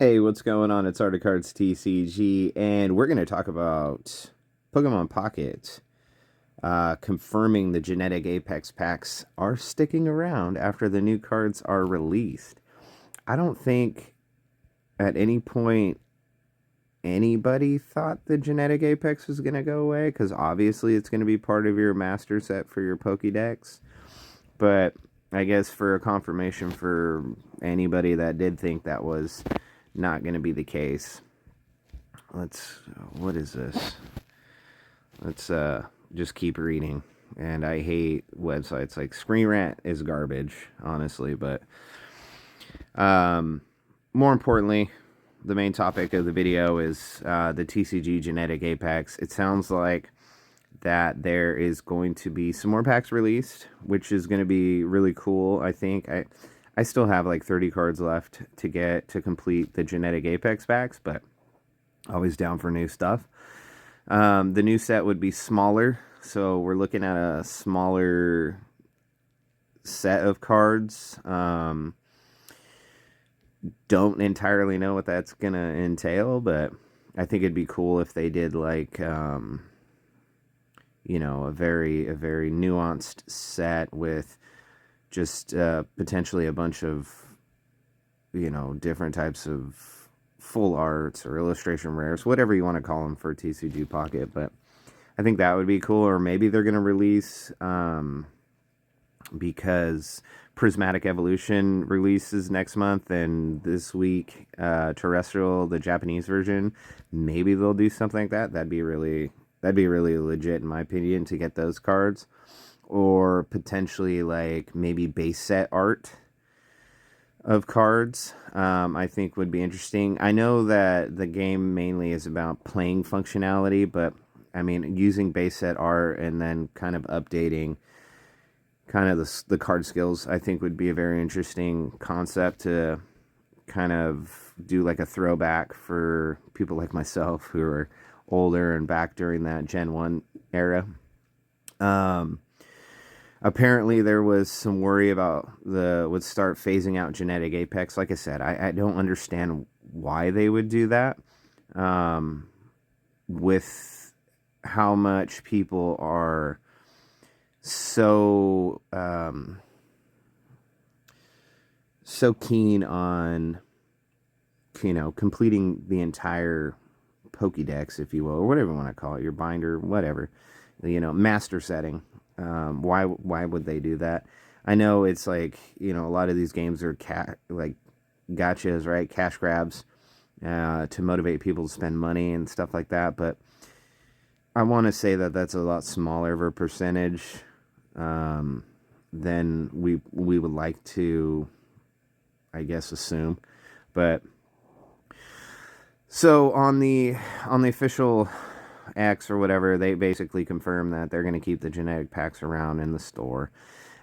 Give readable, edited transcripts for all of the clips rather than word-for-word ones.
Hey, what's going on? It's Art of Cards TCG, and we're going to talk about Pokemon Pocket, confirming the genetic Apex packs are sticking around after the new cards are released. I don't think at any point anybody thought the genetic Apex was going to go away, because obviously it's going to be part of your master set for your Pokédex. But I guess for a confirmation for anybody that did think that was not going to be the case, what is this? Let's just keep reading. And I hate websites like Screen Rant is garbage, honestly. But more importantly, the main topic of the video is the TCG Genetic Apex. It sounds like that there is going to be some more packs released, which is going to be really cool. I think I still have like 30 cards left to get to complete the Genetic Apex packs, but always down for new stuff. The new set would be smaller, so we're looking at a smaller set of cards. Don't entirely know what that's gonna entail, but I think it'd be cool if they did like a very nuanced set with just potentially a bunch of different types of full arts or illustration rares, whatever you want to call them for TCG Pocket. But I think that would be cool. Or maybe they're going to release, because Prismatic Evolution releases next month, and this week Terrestrial, the Japanese version, maybe they'll do something like that. That'd be really legit in my opinion to get those cards. Or potentially like maybe base set art of cards, I think would be interesting. I know that the game mainly is about playing functionality, but I mean, using base set art and then kind of updating kind of the card skills, I think would be a very interesting concept to kind of do like a throwback for people like myself who are older and back during that Gen 1 era. Apparently there was some worry about would start phasing out genetic apex. Like I said, I don't understand why they would do that, with how much people are so so keen on completing the entire Pokédex, if you will, or whatever you want to call it, your binder, whatever, master setting. Why would they do that? I know it's like, a lot of these games are like gotchas, right? Cash grabs, to motivate people to spend money and stuff like that. But I want to say that that's a lot smaller of a percentage than we would like to, I guess, assume. But so on the official X or whatever, they basically confirm that they're going to keep the genetic packs around in the store,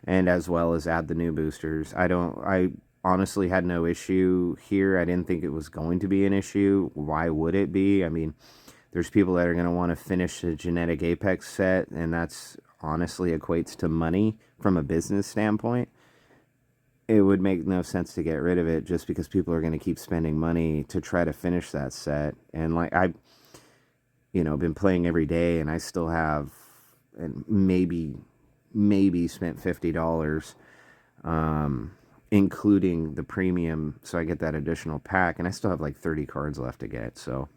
and as well as add the new boosters. I honestly had no issue here. I didn't think it was going to be an issue. Why would it be? I mean, there's people that are going to want to finish the genetic apex set, and that's honestly equates to money from a business standpoint. It would make no sense to get rid of it just because people are going to keep spending money to try to finish that set. And like been playing every day, and I still have, and maybe spent $50, including the premium, so I get that additional pack, and I still have like 30 cards left to get. So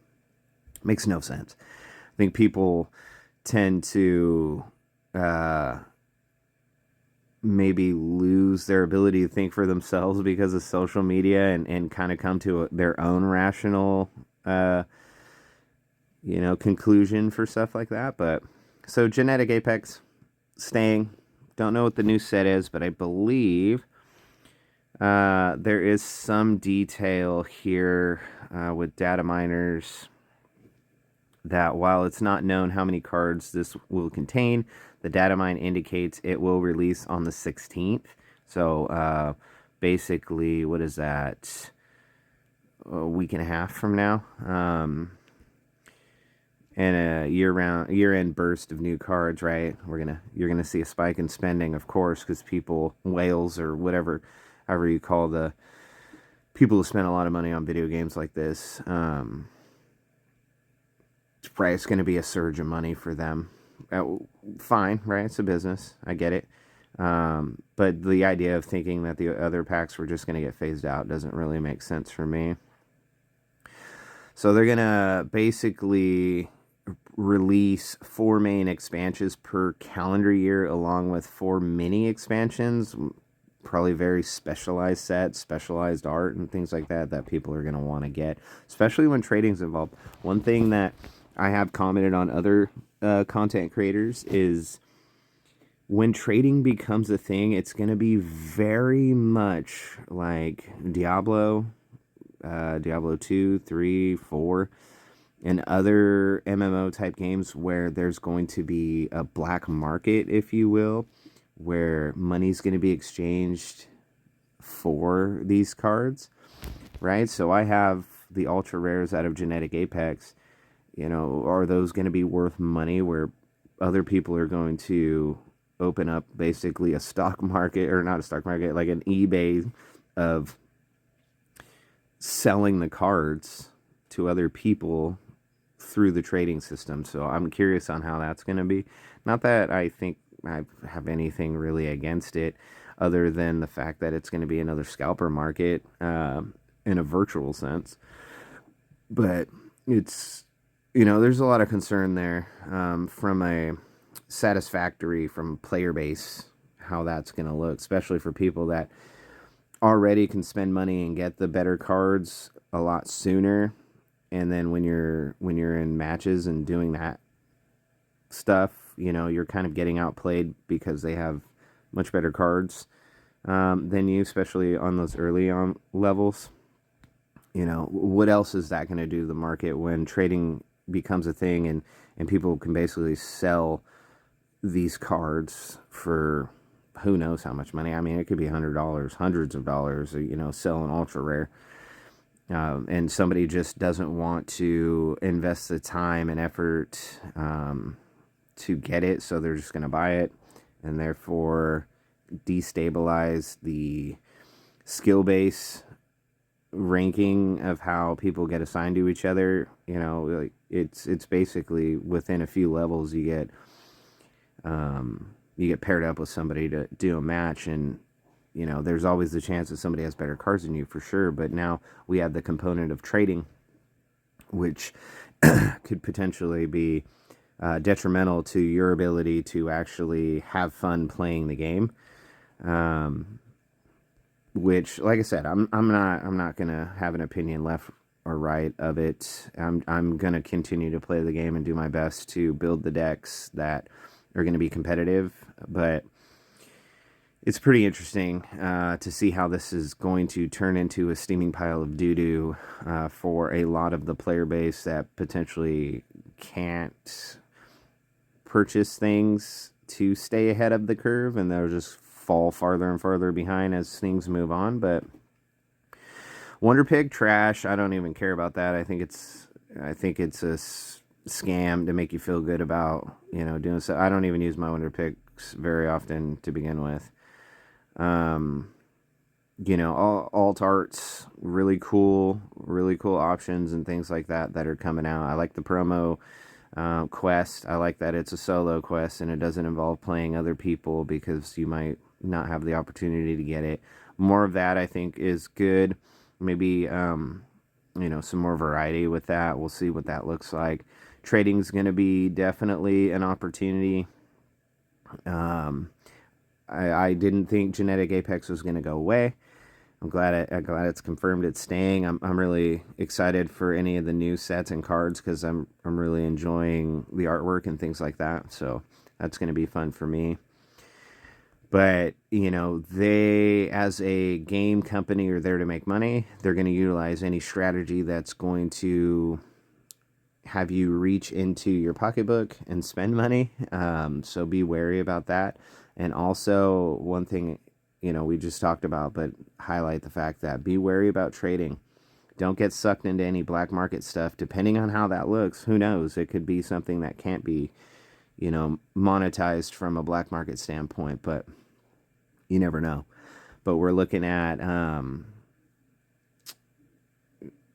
it makes no sense. I think people tend to maybe lose their ability to think for themselves because of social media, and kind of come to their own rational conclusion for stuff like that. But so genetic apex staying. Don't know what the new set is, but I believe there is some detail here with data miners that while it's not known how many cards this will contain, the data mine indicates it will release on the 16th. So basically, what is that? A week and a half from now. And a year-end burst of new cards, right? You're gonna see a spike in spending, of course, because whales or whatever, however you call the people who spend a lot of money on video games like this, right, it's going to be a surge of money for them. Fine, right? It's a business. I get it. But the idea of thinking that the other packs were just going to get phased out doesn't really make sense for me. So they're going to basically release 4 main expansions per calendar year, along with 4 mini expansions, probably very specialized sets, specialized art, and things like that that people are going to want to get, especially when trading's involved. One thing that I have commented on other content creators is when trading becomes a thing, it's going to be very much like Diablo, Diablo 2, 3, 4, and other MMO type games where there's going to be a black market, if you will, where money's going to be exchanged for these cards, right? So I have the ultra rares out of Genetic Apex. You know, are those going to be worth money where other people are going to open up basically a stock market, or not a stock market, like an eBay of selling the cards to other people through the trading system? So I'm curious on how that's going to be. Not that I think I have anything really against it, other than the fact that it's going to be another scalper market in a virtual sense. But it's, you know, there's a lot of concern there from a satisfactory from player base, how that's going to look, especially for people that already can spend money and get the better cards a lot sooner. And then when you're in matches and doing that stuff, you know, you're kind of getting outplayed because they have much better cards than you, especially on those early on levels. You know, what else is that going to do to the market when trading becomes a thing, and people can basically sell these cards for who knows how much money? I mean, it could be $100, hundreds of dollars, you know, sell an ultra rare. And somebody just doesn't want to invest the time and effort to get it, so they're just going to buy it, and therefore destabilize the skill base ranking of how people get assigned to each other. You know, like it's basically within a few levels you get paired up with somebody to do a match, and you know, there's always the chance that somebody has better cards than you for sure. But now we have the component of trading, which could potentially be detrimental to your ability to actually have fun playing the game. Which, like I said, I'm not gonna have an opinion left or right of it. I'm gonna continue to play the game and do my best to build the decks that are going to be competitive. But it's pretty interesting to see how this is going to turn into a steaming pile of doo-doo for a lot of the player base that potentially can't purchase things to stay ahead of the curve, and they'll just fall farther and farther behind as things move on. But Wonder Pig trash. I don't even care about that. I think it's a scam to make you feel good about, you know, doing so. I don't even use my Wonder Pigs very often to begin with. You know, alt arts, really cool options and things like that are coming out. I like the promo quest. I like that it's a solo quest and it doesn't involve playing other people because you might not have the opportunity to get it. More of that, I think, is good. Maybe you know, some more variety with that. We'll see what that looks like. Trading's going to be definitely an opportunity. I didn't think Genetic Apex was going to go away. I'm glad it's confirmed it's staying. I'm really excited for any of the new sets and cards because I'm really enjoying the artwork and things like that. So that's going to be fun for me. But, you know, they, as a game company, are there to make money. They're going to utilize any strategy that's going to have you reach into your pocketbook and spend money. So be wary about that. And also, one thing, you know, we just talked about, but highlight the fact that be wary about trading. Don't get sucked into any black market stuff. Depending on how that looks, who knows? It could be something that can't be, you know, monetized from a black market standpoint, but you never know. But we're looking at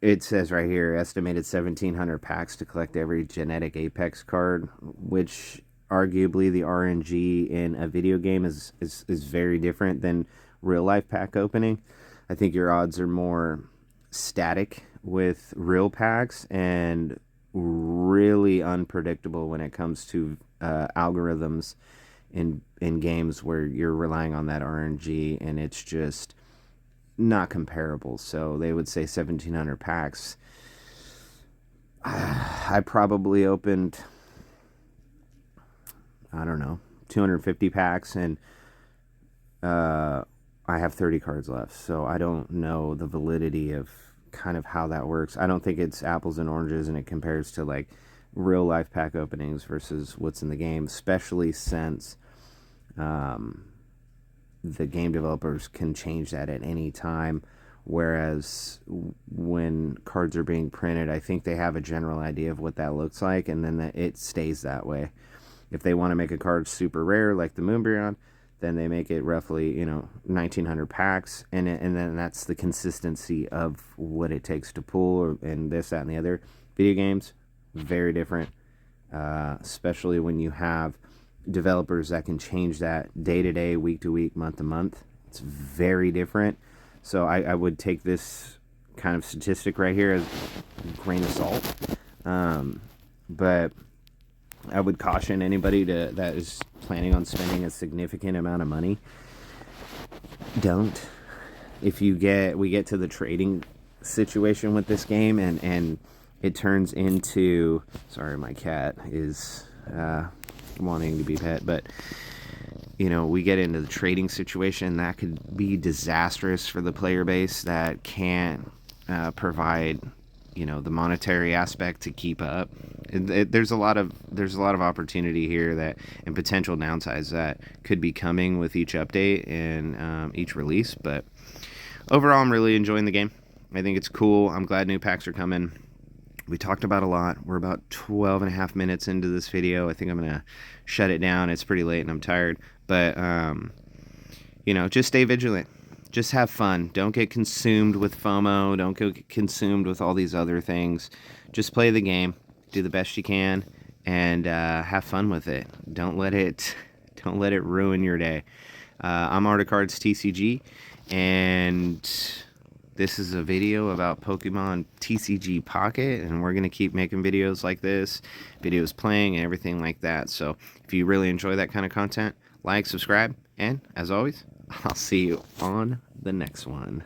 it says right here, estimated 1,700 packs to collect every genetic Apex card, which arguably the RNG in a video game is very different than real life pack opening. I think your odds are more static with real packs and really unpredictable when it comes to algorithms in games where you're relying on that RNG, and it's just not comparable. So they would say 1,700 packs. I probably opened, I don't know, 250 packs, and I have 30 cards left. So I don't know the validity of kind of how that works. I don't think it's apples and oranges, and it compares to like real life pack openings versus what's in the game, especially since the game developers can change that at any time, whereas when cards are being printed, I think they have a general idea of what that looks like, and then it stays that way. If they want to make a card super rare like the Moonbryon, then they make it roughly 1,900 packs, and then that's the consistency of what it takes to pull, and this, that, and the other. Video games, very different, especially when you have developers that can change that day to day, week to week, month to month. It's very different. So I would take this kind of statistic right here as a grain of salt. But I would caution anybody that is planning on spending a significant amount of money, don't. If we get to the trading situation with this game, and it turns into, sorry, my cat is wanting to be pet, but we get into the trading situation, that could be disastrous for the player base that can't provide the monetary aspect to keep up. There's a lot of opportunity here, that and potential downsides that could be coming with each update and each release. But overall, I'm really enjoying the game. I think it's cool. I'm glad new packs are coming. We talked about a lot. We're about 12 and a half minutes into this video. I think I'm gonna shut it down. It's pretty late and I'm tired, but just stay vigilant. Just have fun. Don't get consumed with FOMO. Don't get consumed with all these other things. Just play the game. Do the best you can, and have fun with it. Don't let it ruin your day. I'm Art of Cards TCG, and this is a video about Pokemon TCG Pocket, and we're going to keep making videos like this, videos playing and everything like that. So if you really enjoy that kind of content, like, subscribe, and as always, I'll see you on the next one.